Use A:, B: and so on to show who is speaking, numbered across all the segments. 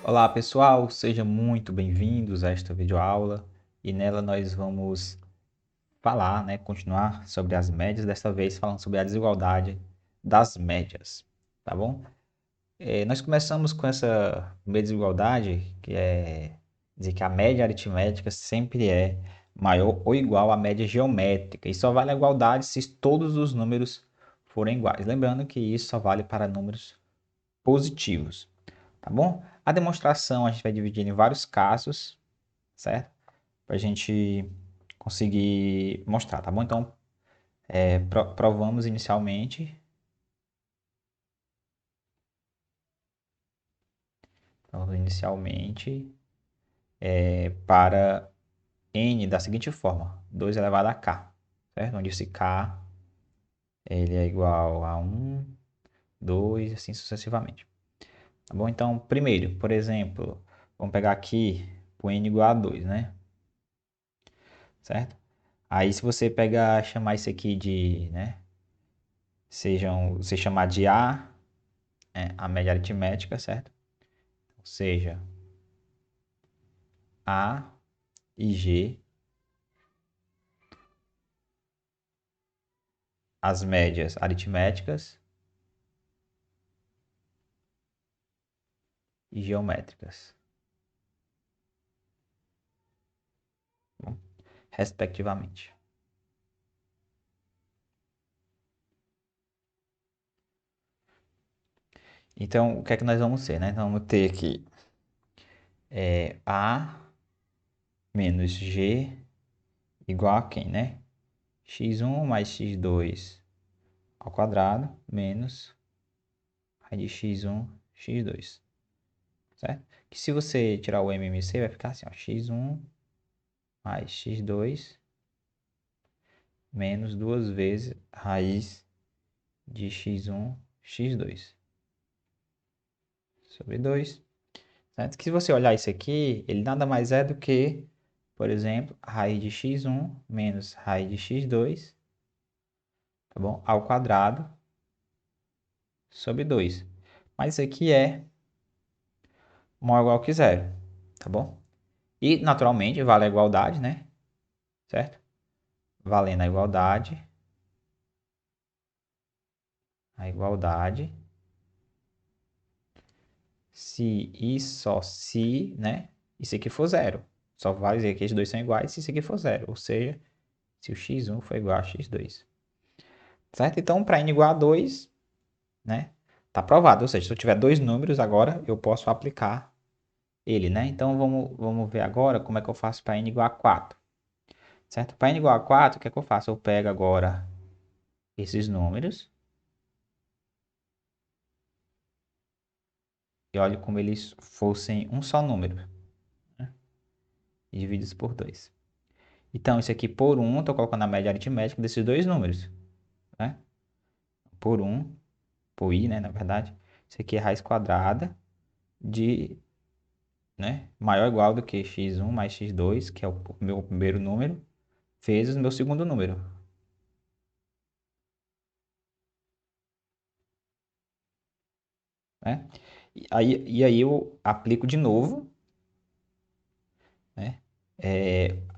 A: Olá pessoal, sejam muito bem-vindos a esta videoaula e nela nós vamos falar, continuar sobre as médias, desta vez falando sobre a desigualdade das médias, tá bom? Nós começamos com essa primeira desigualdade, que é dizer que a média aritmética sempre é maior ou igual à média geométrica e só vale a igualdade se todos os números forem iguais. Lembrando que isso só vale para números positivos. Tá bom? A demonstração a gente vai dividir em vários casos, certo? Para a gente conseguir mostrar, tá bom? Então, provamos inicialmente. Provamos inicialmente para n da seguinte forma: 2 elevado a k, certo? Onde esse k ele é igual a 1, 2, assim sucessivamente. Tá bom? Então, primeiro, por exemplo, vamos pegar aqui o n igual a 2, né? Certo? Aí, se você pegar, chamar isso aqui de, né? Você chamar de A, a média aritmética, certo? Ou seja, A e G, as médias aritméticas e geométricas, bom, respectivamente. Então, o que é que nós vamos ter, né? Então, vamos ter aqui A menos G igual a quem, né? x1 mais x2 ao quadrado menos raiz de x1, x2, certo? Que se você tirar o MMC vai ficar assim, ó, x1 mais x2 menos duas vezes raiz de x1, x2 sobre 2. Certo? Que se você olhar isso aqui, ele nada mais é do que, por exemplo, raiz de x1 menos raiz de x2, tá bom? Ao quadrado sobre 2. Mas isso aqui é maior ou igual que zero, tá bom? E, naturalmente, vale a igualdade, né? Certo? Valendo a igualdade, se e só se, né? Isso aqui for zero. Só vai dizer que esses dois são iguais se isso aqui for zero. Ou seja, se o x1 for igual a x2. Certo? Então, para n igual a 2, né? Tá provado. Ou seja, se eu tiver dois números agora, eu posso aplicar ele, né? Então, vamos ver agora como é que eu faço para n igual a 4. Certo? Para n igual a 4, o que é que eu faço? Eu pego agora esses números e olho como eles fossem um só número, né? E divido por 2. Então, isso aqui por 1, estou colocando a média aritmética desses dois números, né? Por 1, por i, né, na verdade. Isso aqui é raiz quadrada de, né, maior ou igual do que x1 mais x2, que é o meu primeiro número, vezes o meu segundo número. Né? E aí eu aplico de novo, né,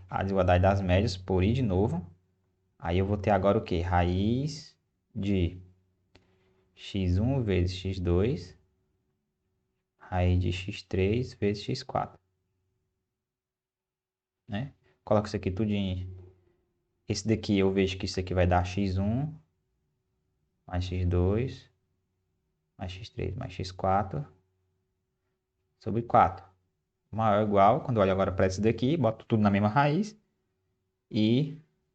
A: a desigualdade das médias por i de novo. Aí eu vou ter agora o quê? Raiz de x1 vezes x2, raiz de x3 vezes x4. Né? Coloco isso aqui tudo em... Esse daqui eu vejo que isso aqui vai dar x1 mais x2 mais x3 mais x4 sobre 4. Maior ou igual, quando eu olho agora para esse daqui, boto tudo na mesma raiz. E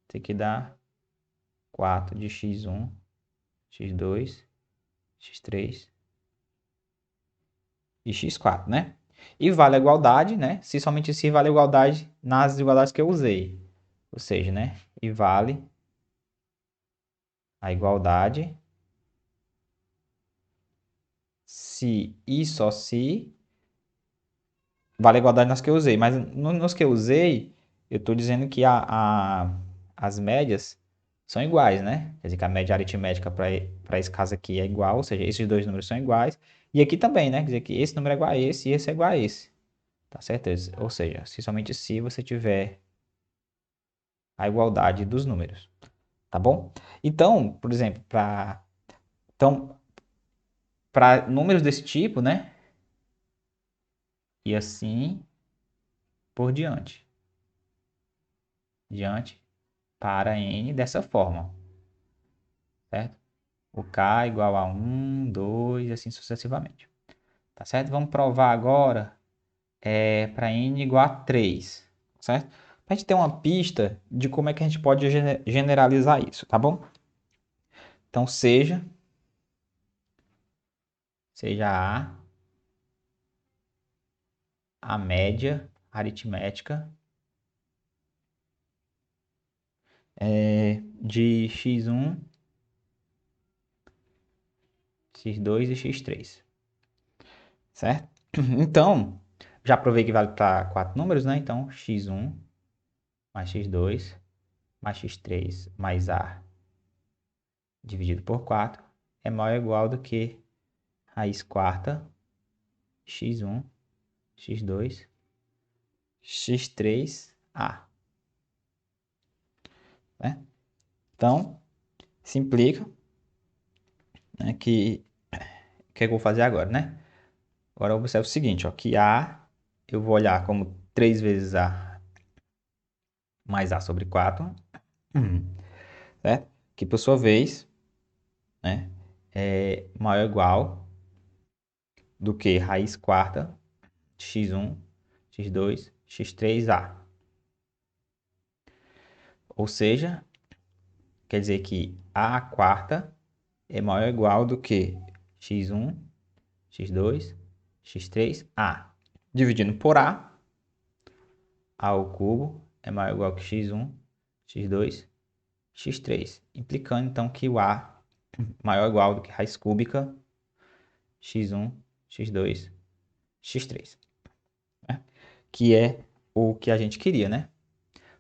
A: isso aqui dá 4 de x1, x2, x3 e x4, né? E vale a igualdade, né? Se somente se vale a igualdade nas igualdades que eu usei. Ou seja, né? E vale a igualdade se e só se vale a igualdade nas que eu usei. Mas nos que eu usei, eu estou dizendo que as médias são iguais, né? Quer dizer que a média aritmética para esse caso aqui é igual, ou seja, esses dois números são iguais. E aqui também, né? Quer dizer que esse número é igual a esse e esse é igual a esse. Tá certo? Ou seja, se somente se você tiver a igualdade dos números. Tá bom? Então, por exemplo, então, para números desse tipo, né? E assim por diante. Diante para n dessa forma. Certo? O k igual a 1, 2 e assim sucessivamente. Tá certo? Vamos provar agora para n igual a 3. Certo? Para a gente ter uma pista de como é que a gente pode generalizar isso, tá bom? Então, seja a média aritmética de x1, x2 e x3, certo? Então, já provei que vale para 4 números, né? Então, x1 mais x2 mais x3 mais a dividido por 4 é maior ou igual do que raiz quarta x1, x2, x3a, né? Então, se implica, né, que eu vou fazer agora, né? Agora observe o seguinte, ó, que a eu vou olhar como 3 vezes a mais a sobre 4, certo? Que por sua vez, né, é maior ou igual do que raiz quarta x1, x2, x3a. Ou seja, quer dizer que a quarta é maior ou igual do que x1, x2, x3a. Dividindo por a ao cubo é maior ou igual que x1, x2, x3. Implicando então que o a maior ou igual do que raiz cúbica x1, x2, x3. Né? Que é o que a gente queria, né?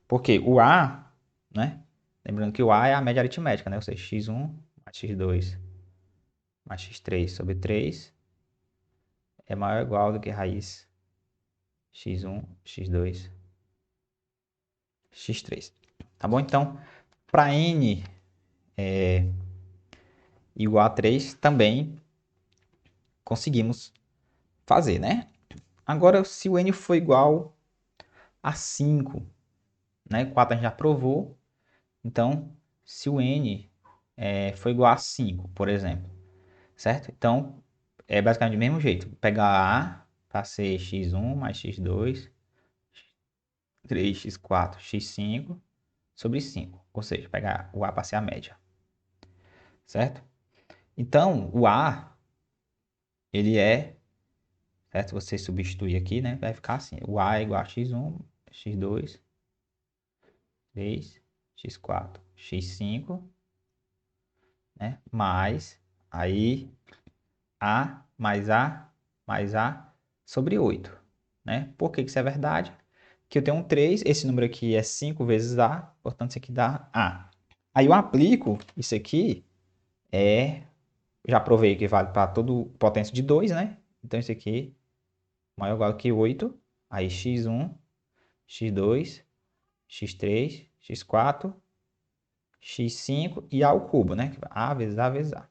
A: Porque o a, né? Lembrando que o a é a média aritmética, né? Ou seja, x1 mais x2 mais x3 sobre 3 é maior ou igual do que raiz x1, x2, x3. Tá bom? Então, para n igual a 3, também conseguimos fazer, né? Agora, se o n for igual a 5, né? 4 a gente já provou. Então, se o n for igual a 5, por exemplo, certo? Então, é basicamente do mesmo jeito. Pegar a para ser x1 mais x2, 3, x4, x5 sobre 5. Ou seja, pegar o a para ser a média, certo? Então, o a, ele é, certo? Você substituir aqui, né? Vai ficar assim. O a é igual a x1, x2, 3, x4, x5, né? Mais, aí, a mais a sobre 8, né? Por que isso é verdade? Que eu tenho um 3, esse número aqui é 5 vezes a, portanto, isso aqui dá a. Aí eu aplico isso aqui, já provei que vale para todo potência de 2, né? Então, isso aqui maior ou igual que 8, aí x1, x2, x3, x4, x5 e a ao cubo, né? A vezes a vezes a.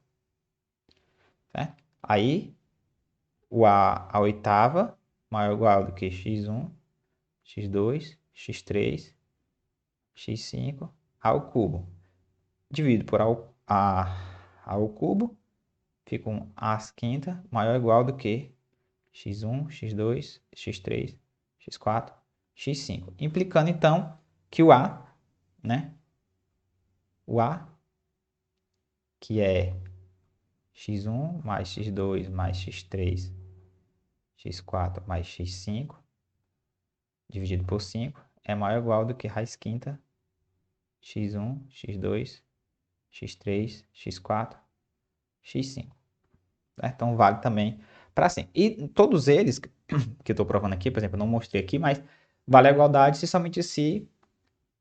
A: Certo? Aí, o a oitava maior ou igual do que x1, x2, x3, x5 ao cubo. Divido por ao cubo, fica um a quinta maior ou igual do que x1, x2, x3, x4, x5. Implicando então que o a, né? O a, que é x1 mais x2 mais x3, x4 mais x5, dividido por 5, é maior ou igual do que raiz quinta x1, x2, x3, x4, x5. Certo? Então vale também para assim. E todos eles que eu estou provando aqui, por exemplo, eu não mostrei aqui, mas vale a igualdade se somente se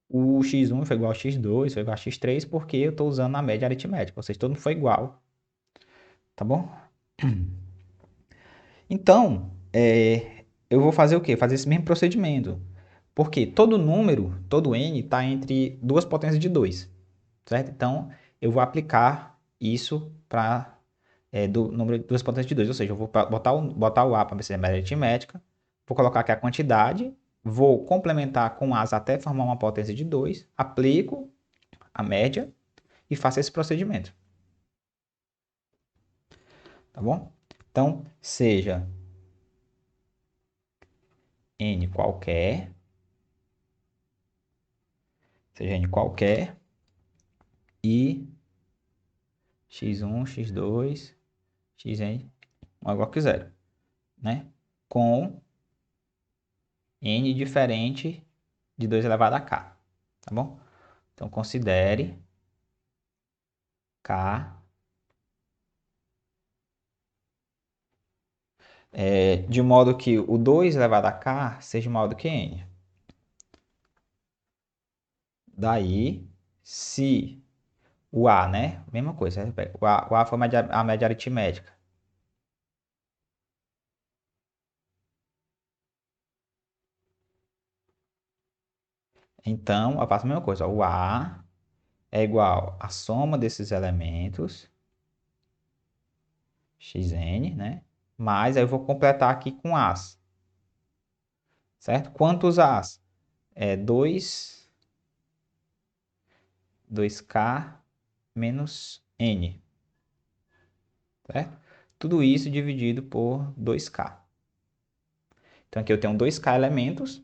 A: o x1 foi igual a x2, foi igual a x3, porque eu estou usando a média aritmética, ou seja, todo mundo foi igual. Tá bom? Então, eu vou fazer o quê? Fazer esse mesmo procedimento. Porque todo número, todo n, está entre duas potências de 2, certo? Então, eu vou aplicar isso para do número de duas potências de 2. Ou seja, eu vou botar o a para ser média aritmética, vou colocar aqui a quantidade, vou complementar com as até formar uma potência de 2, aplico a média e faço esse procedimento. Tá bom? Então, seja n qualquer, e x1, x2, xn igual que zero, né? Com n diferente de 2 elevado a k, tá bom? Então, considere k de modo que o 2 elevado a k seja maior do que n. Daí, se o a, né? Mesma coisa, o a foi a média aritmética. Então, eu faço a mesma coisa. O a é igual à soma desses elementos, xn, né? Mas aí eu vou completar aqui com as, certo? Quantos as? 2k menos n, certo? Tudo isso dividido por 2k. Então aqui eu tenho 2k elementos,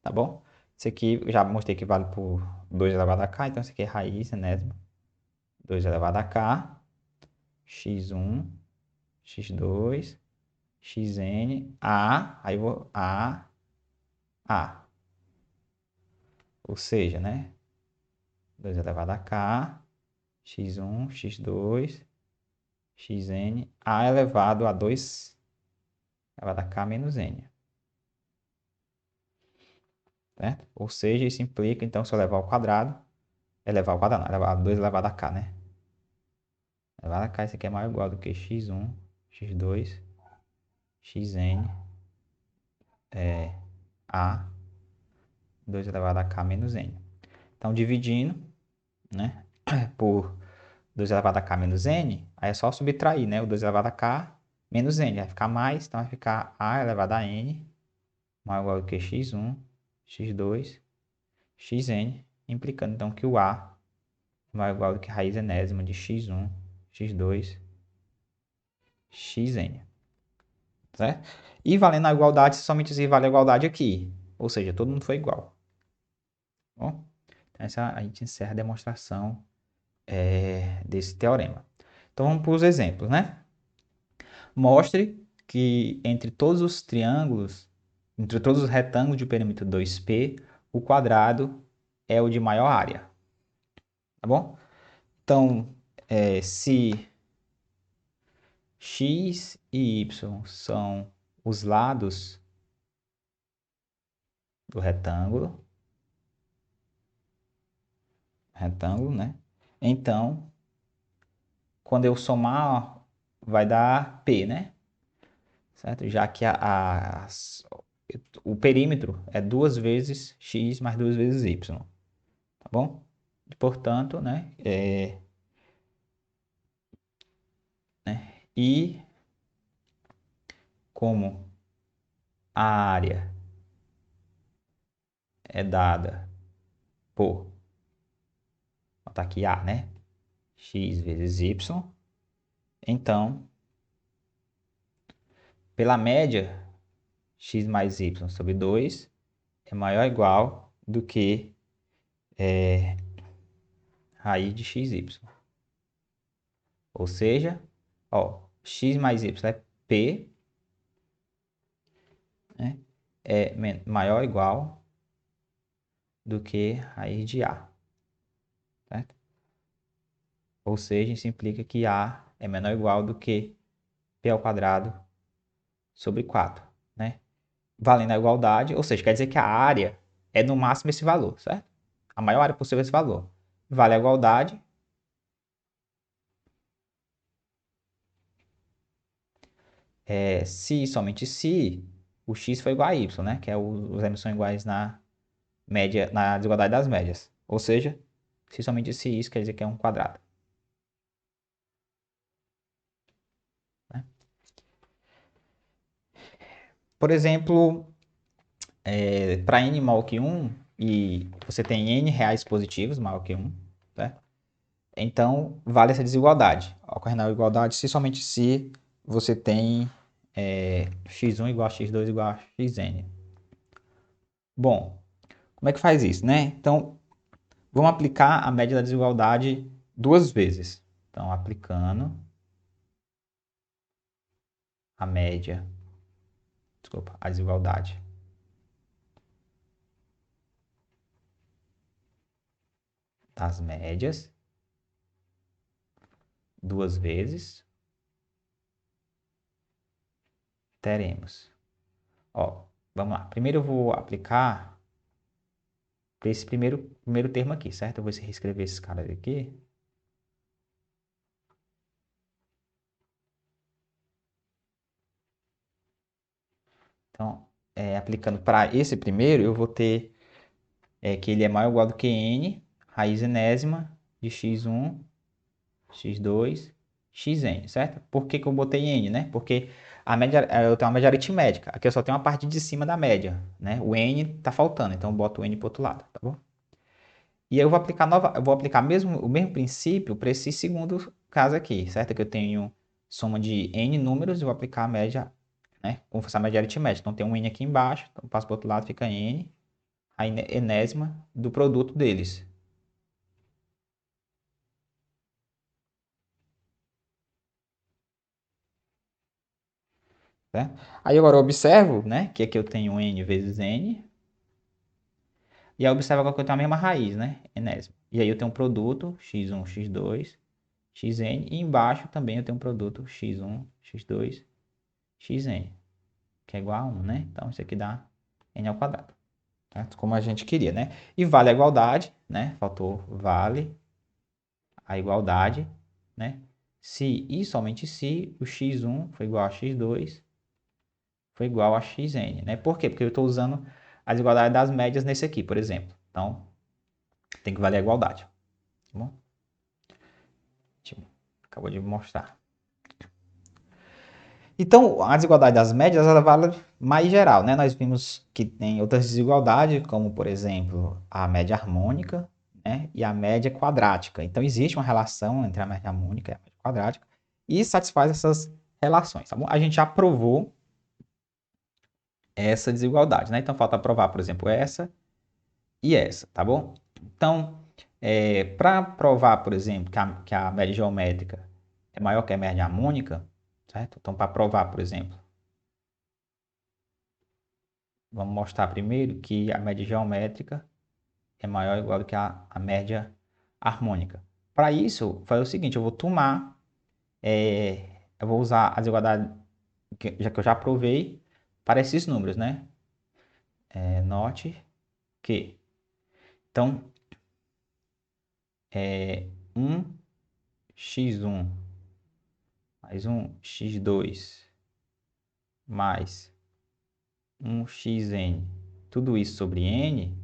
A: tá bom? Esse aqui eu já mostrei que vale por 2 elevado a k, então esse aqui é raiz enésima. 2 elevado a k, x1, x2, xn, aí eu vou a. Ou seja, né? 2 elevado a k, x1, x2, xn, a elevado a 2 elevado a k menos n. Certo? Ou seja, isso implica, então, se eu levar ao quadrado, elevar ao quadrado, não, elevar a 2 elevado a k, né? Elevado a k, isso aqui é maior ou igual do que x1, x2, xn, a 2 elevado a k menos n. Então, dividindo, né, por 2 elevado a k menos n, aí é só subtrair, né, o 2 elevado a k menos n, vai ficar mais, então vai ficar a elevado a n maior ou igual do que x1, x2, xn, implicando então que o a é maior ou igual do que raiz enésima de x1, x2, xn, certo? E valendo a igualdade, somente se vale a igualdade aqui, ou seja, todo mundo foi igual. Bom, então essa a gente encerra a demonstração desse teorema. Então vamos para os exemplos, né? Mostre que entre todos os triângulos, entre todos os retângulos de perímetro 2P, o quadrado é o de maior área. Tá bom? Então, se x e y são os lados do retângulo, né? Então, quando eu somar, vai dar P, né? Certo? Já que o perímetro é 2 vezes x mais 2 vezes y, tá bom? Portanto, e como a área é dada por, vou botar aqui A, né? X vezes y, então, pela média, x mais y sobre 2 é maior ou igual do que raiz de xy. Ou seja, ó, x mais y é p, né? É maior ou igual do que raiz de a, certo? Ou seja, isso implica que a é menor ou igual do que p ao quadrado sobre 4, né? Valendo a igualdade, ou seja, quer dizer que a área é no máximo esse valor, certo? A maior área possível é esse valor. Vale a igualdade. se, somente se, o x for igual a y, né? Que é os m são iguais na média, na desigualdade das médias. Ou seja, se somente se isso quer dizer que é um quadrado. Né? Por exemplo, para n maior que 1 e você tem n reais positivos maior que 1, né? Então vale essa desigualdade. Ocorre na igualdade se somente se você tem x1 igual a x2 igual a xn. Bom, como é que faz isso, né? Então, vamos aplicar a média da desigualdade duas vezes. Então, aplicando a média, desculpa, a desigualdade das médias duas vezes, teremos. Ó, vamos lá. Primeiro eu vou aplicar para esse primeiro termo aqui, certo? Eu vou reescrever esses caras aqui. Então, aplicando para esse primeiro, eu vou ter que ele é maior ou igual do que n, raiz enésima de x1, x2, xn, certo? Por que que eu botei n, né? Porque a média, eu tenho uma média aritmética. Aqui eu só tenho a parte de cima da média, né? O n tá faltando, então eu boto o n para o outro lado, tá bom? E aí eu vou aplicar o mesmo princípio para esse segundo caso aqui, certo? Que eu tenho soma de n números e vou aplicar a média, né? Como fosse a média aritmética. Então tem um n aqui embaixo, então eu passo para o outro lado, fica n, a enésima do produto deles. Certo? Aí agora eu observo, né, que aqui eu tenho n vezes n, e aí observa agora que eu tenho a mesma raiz, né, enésima. E aí eu tenho um produto x1, x2, xn, e embaixo também eu tenho um produto x1, x2, xn, que é igual a 1, né? Então isso aqui dá n ao quadrado, certo? Como a gente queria, né? E vale a igualdade, né? Faltou vale a igualdade, né? Se e somente se o x1 foi igual a x2 foi igual a xn, né? Por quê? Porque eu estou usando a desigualdade das médias nesse aqui, por exemplo. Então, tem que valer a igualdade. Tá bom? Acabou de mostrar. Então, a desigualdade das médias, ela vale mais geral, né? Nós vimos que tem outras desigualdades, como, por exemplo, a média harmônica, né? E a média quadrática. Então, existe uma relação entre a média harmônica e a média quadrática e satisfaz essas relações, tá bom? A gente já provou essa desigualdade, né? Então, falta provar, por exemplo, essa e essa, tá bom? Então, para provar, por exemplo, que a média geométrica é maior que a média harmônica, certo? Então, para provar, por exemplo, vamos mostrar primeiro que a média geométrica é maior ou igual do que a média harmônica. Para isso, fazer o seguinte, eu vou tomar, eu vou usar a desigualdade que eu já provei para esses números, né? Note que, então, 1x1 mais 1x2 mais 1xn, tudo isso sobre n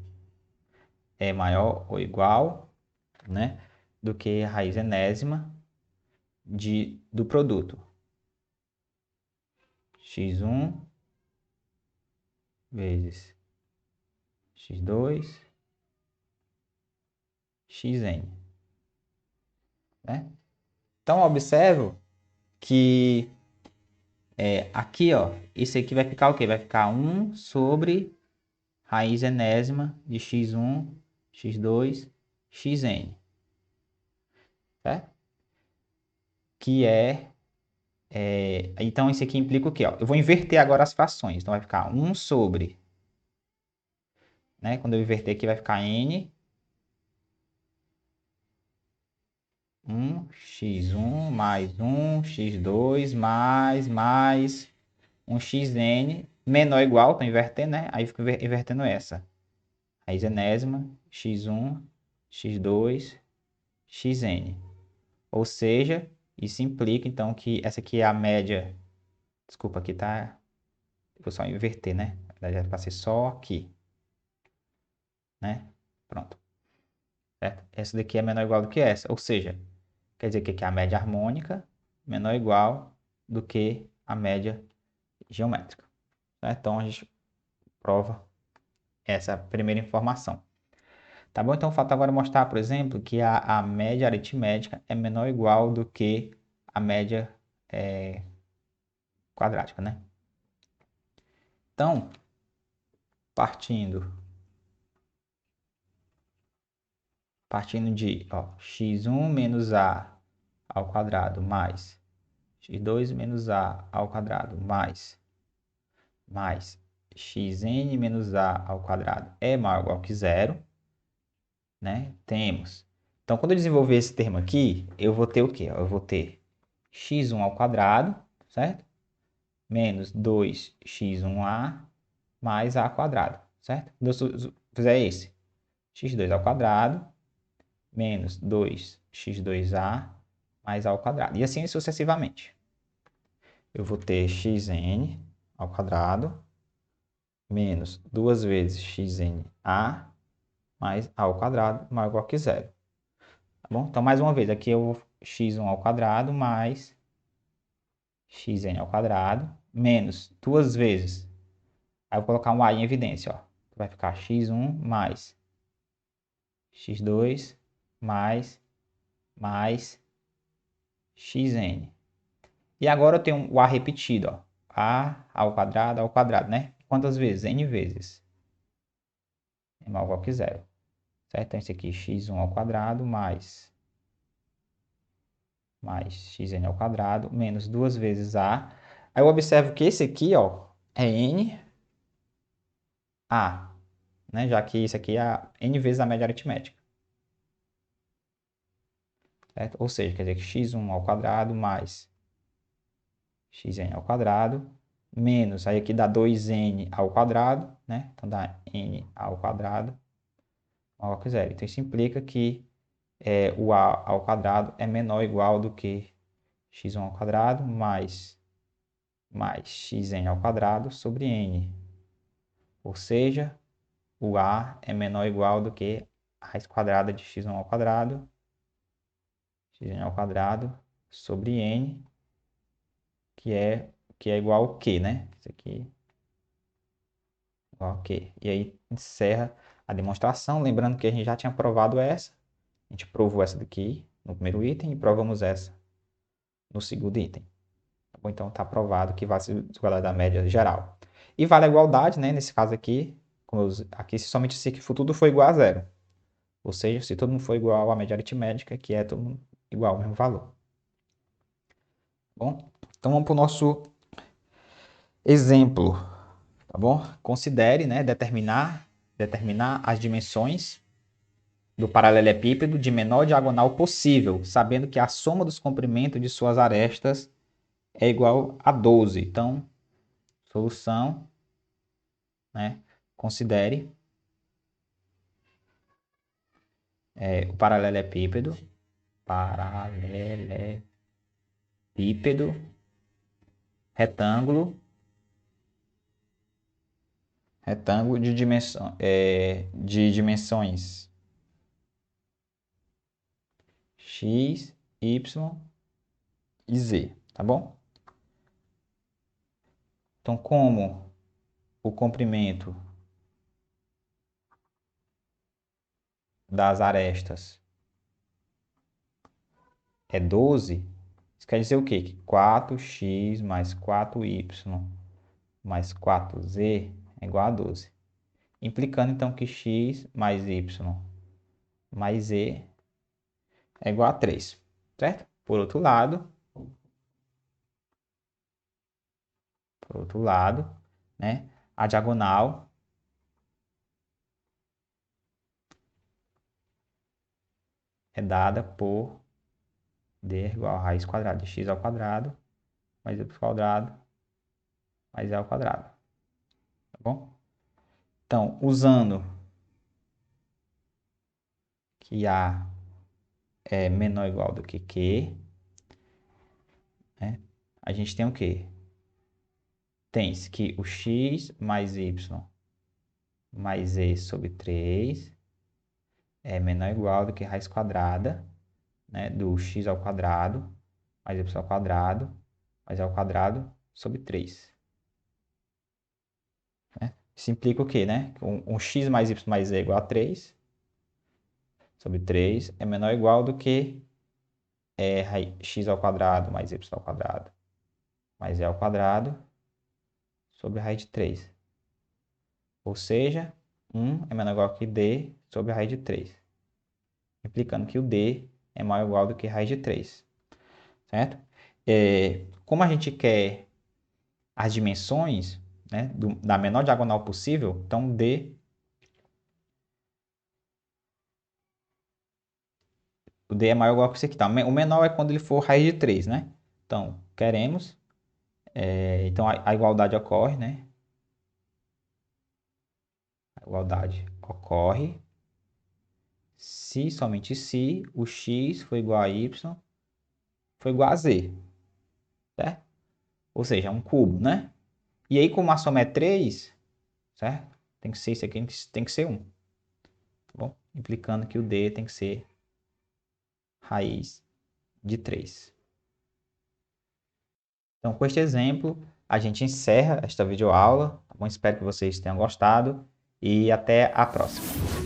A: é maior ou igual, né, do que a raiz enésima do produto x1 vezes x2 xn, né? Então observo que aqui, ó, isso aqui vai ficar o quê? Vai ficar 1 sobre raiz enésima de x1, x2, xn, certo? Que então, isso aqui implica o quê? Ó? Eu vou inverter agora as frações. Então, vai ficar 1 sobre, né? Quando eu inverter aqui, vai ficar n, 1x1 mais 1x2 mais 1xn menor ou igual, estou invertendo, né? Aí fico invertendo essa. Raiz enésima, x1, x2, xn. Ou seja, isso implica, então, que essa aqui é a média, Desculpa, aqui tá... Vou só inverter, né? Na verdade, era para ser só aqui, né? Pronto. Certo? Essa daqui é menor ou igual do que essa. Ou seja, quer dizer que aqui a média harmônica é menor ou igual do que a média geométrica. Certo? Então, a gente prova essa primeira informação. Tá bom? Então, falta agora mostrar, por exemplo, que a média aritmética é menor ou igual do que a média quadrática, né? Então, partindo, partindo de x1 menos a ao quadrado mais x2 menos a ao quadrado mais xn menos a ao quadrado é maior ou igual que zero, né? Temos. Então, quando eu desenvolver esse termo aqui, eu vou ter o quê? Eu vou ter x1 ao quadrado, certo? Menos 2x1a mais a quadrado, certo? Quando eu fizer esse, x2 ao quadrado menos 2x2a mais a ao quadrado. E assim sucessivamente. Eu vou ter xn ao quadrado menos 2 vezes xna mais a ao quadrado maior ou igual que zero. Tá bom? Então, mais uma vez, aqui eu vou x1 ao quadrado mais xn ao quadrado menos 2 vezes. Aí eu vou colocar um a em evidência, ó. Vai ficar x1 mais x2 mais xn. E agora eu tenho o a repetido, ó. A ao quadrado, né? Quantas vezes? N vezes. É maior ou igual que zero. Certo? Então, esse aqui, x1 ao quadrado mais xn ao quadrado menos 2 vezes a. Aí eu observo que esse aqui, ó, é n a, né? Já que isso aqui é n vezes a média aritmética. Certo? Ou seja, quer dizer que x1 ao quadrado mais xn ao quadrado menos, aí aqui dá 2n ao quadrado, né? Então dá n ao quadrado maior que zero. Então isso implica que o a ao quadrado é menor ou igual do que x1 ao quadrado mais xn ao quadrado sobre n. Ou seja, o a é menor ou igual do que a raiz quadrada de x1 ao quadrado, xn ao quadrado sobre n, que é igual ao q, né? Isso aqui é igual ao q. E aí encerra a demonstração, lembrando que a gente já tinha provado essa. A gente provou essa daqui no primeiro item e provamos essa no segundo item. Ou então está provado que vale a desigualdade da média geral. E vale a igualdade, né? Nesse caso aqui, aqui somente se tudo for igual a zero. Ou seja, se todo mundo for igual à média aritmética, que é todo mundo igual ao mesmo valor. Bom, então vamos para o nosso exemplo, tá bom? Considere, né, determinar as dimensões do paralelepípedo de menor diagonal possível, sabendo que a soma dos comprimentos de suas arestas é igual a 12. Então, solução, né? Considere o paralelepípedo, retângulo de dimensões x, y e z, tá bom? Então, como o comprimento das arestas é 12, isso quer dizer o quê? Que 4x mais 4y mais 4z é igual a 12. Implicando, então, que x mais y mais z é igual a 3, certo? Por outro lado, né, a diagonal é dada por d igual a raiz quadrada de x ao quadrado mais y ao quadrado mais e ao quadrado, tá bom? Então, usando que a é menor ou igual do que q, né, a gente tem o quê? tens que o x mais y mais e sobre 3 é menor ou igual do que raiz quadrada, né, do x ao quadrado mais y ao quadrado mais e ao quadrado sobre 3. Né? Isso implica o quê, né? Um x mais y mais e igual a 3 sobre 3 é menor ou igual do que x ao quadrado mais y ao quadrado mais e ao quadrado sobre a raiz de 3. Ou seja, 1 é menor ou igual que d sobre a raiz de 3. Implicando que o d é maior ou igual do que a raiz de 3. Certo? Como a gente quer as dimensões, né, da menor diagonal possível, então o d é maior ou igual que isso aqui. Tá? O menor é quando ele for raiz de 3, né? Então, queremos, então a igualdade ocorre, né? A igualdade ocorre se, somente se, o x for igual a y for igual a z, certo? Ou seja, é um cubo, né? E aí, como a soma é 3, certo? Tem que ser isso aqui, tem que ser 1. Tá bom? Implicando que o d tem que ser raiz de 3. Então, com este exemplo, a gente encerra esta videoaula. Tá bom? Espero que vocês tenham gostado e até a próxima.